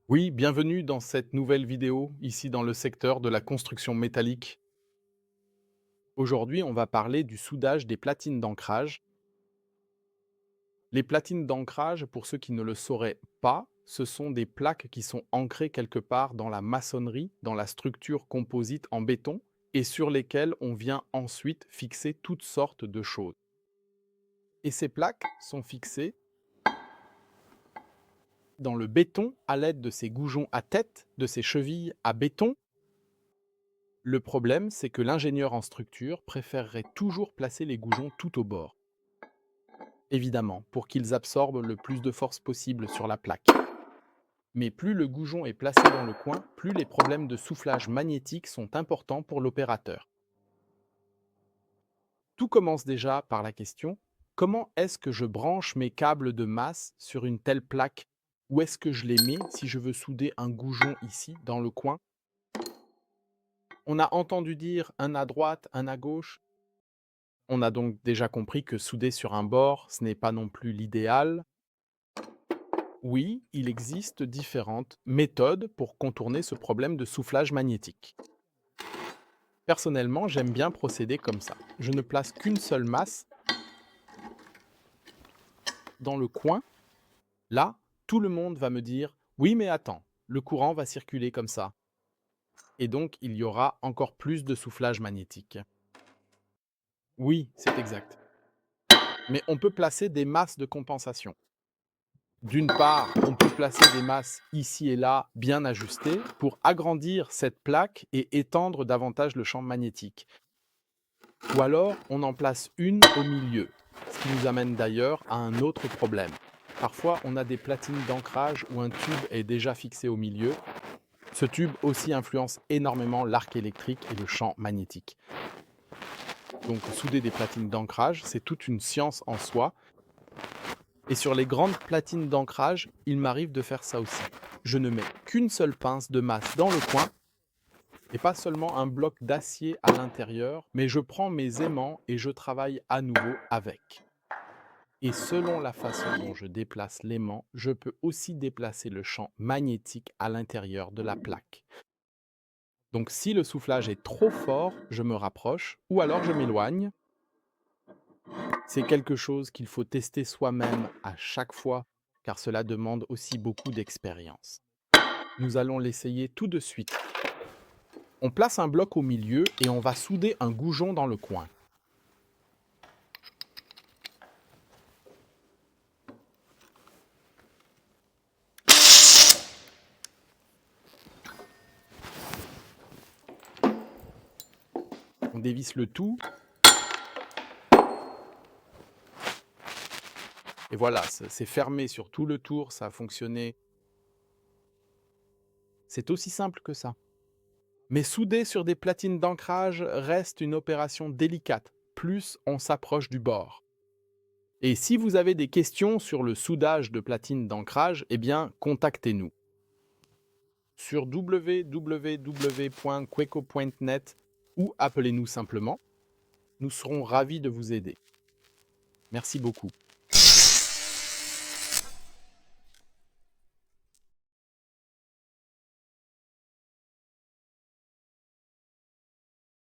Oui, bienvenue dans cette nouvelle vidéo, ici dans le secteur de la construction métallique. Aujourd'hui, on va parler du soudage des platines d'ancrage. Les platines d'ancrage, pour ceux qui ne le sauraient pas, ce sont des plaques qui sont ancrées quelque part dans la maçonnerie, dans la structure composite en béton, et sur lesquelles on vient ensuite fixer toutes sortes de choses. Et ces plaques sont fixées dans le béton à l'aide de ces goujons à tête, de ces chevilles à béton. Le problème, c'est que l'ingénieur en structure préférerait toujours placer les goujons tout au bord. Évidemment, pour qu'ils absorbent le plus de force possible sur la plaque. Mais plus le goujon est placé dans le coin, plus les problèmes de soufflage magnétique sont importants pour l'opérateur. Tout commence déjà par la question: comment est-ce que je branche mes câbles de masse sur une telle plaque? Où est-ce que je les mets si je veux souder un goujon ici, dans le coin? On a entendu dire un à droite, un à gauche. On a donc déjà compris que souder sur un bord, ce n'est pas non plus l'idéal. Oui, il existe différentes méthodes pour contourner ce problème de soufflage magnétique. Personnellement, j'aime bien procéder comme ça. Je ne place qu'une seule masse dans le coin. Là, tout le monde va me dire: oui, mais attends, le courant va circuler comme ça. Et donc, il y aura encore plus de soufflage magnétique. Oui, c'est exact. Mais on peut placer des masses de compensation. D'une part, on peut placer des masses ici et là bien ajustées pour agrandir cette plaque et étendre davantage le champ magnétique. Ou alors, on en place une au milieu, ce qui nous amène d'ailleurs à un autre problème. Parfois, on a des platines d'ancrage où un tube est déjà fixé au milieu. Ce tube aussi influence énormément l'arc électrique et le champ magnétique. Donc, souder des platines d'ancrage, c'est toute une science en soi. Et sur les grandes platines d'ancrage, il m'arrive de faire ça aussi. Je ne mets qu'une seule pince de masse dans le coin et pas seulement un bloc d'acier à l'intérieur, mais je prends mes aimants et je travaille à nouveau avec. Et selon la façon dont je déplace l'aimant, je peux aussi déplacer le champ magnétique à l'intérieur de la plaque. Donc si le soufflage est trop fort, je me rapproche ou alors je m'éloigne. C'est quelque chose qu'il faut tester soi-même à chaque fois, car cela demande aussi beaucoup d'expérience. Nous allons l'essayer tout de suite. On place un bloc au milieu et on va souder un goujon dans le coin. On dévisse le tout. Et voilà, c'est fermé sur tout le tour, ça a fonctionné. C'est aussi simple que ça. Mais souder sur des platines d'ancrage reste une opération délicate, plus on s'approche du bord. Et si vous avez des questions sur le soudage de platines d'ancrage, eh bien, contactez-nous. Sur www.queco.net ou appelez-nous simplement. Nous serons ravis de vous aider. Merci beaucoup.